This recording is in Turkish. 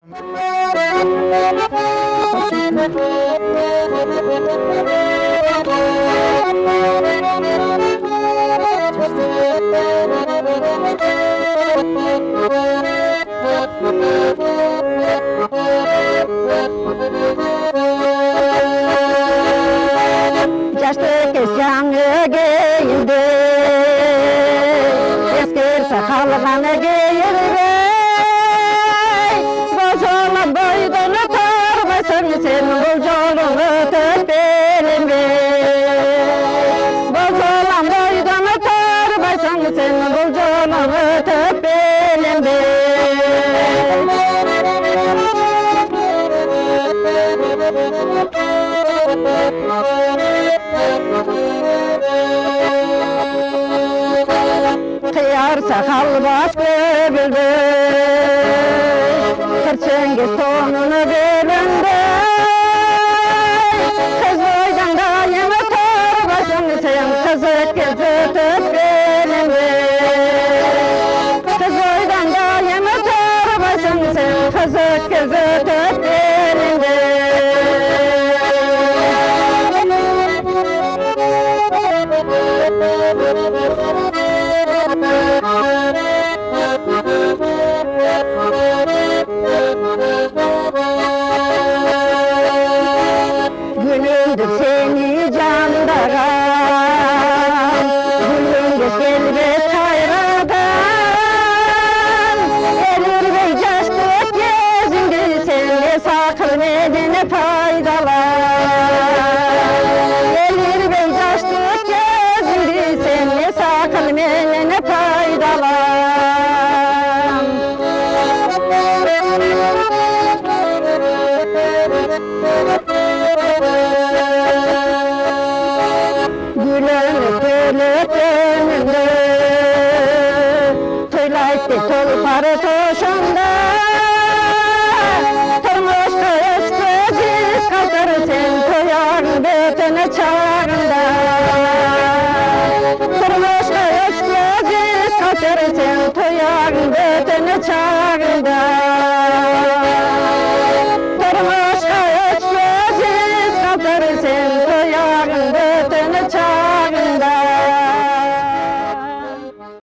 Yaşlı kız yanı giyildi, eski sakallarını giyildi. Bozula boydunu tarmasın sen bu yolunu tepelim be. Bozula boydunu tarmasın sen bu yolunu tepelim be. Kıyar sakal başlı bülbül, kırçengiz tonunu bölündü. Kız boydan daima torbasın sen, kızı kızı tut belinde. Kız boydan daima torbasın sen, kızı kızı tut belinde. Gülündür seni candaran, gülündür gelbet hayradan. Elir bey yaşlı gezindi senle sakın edine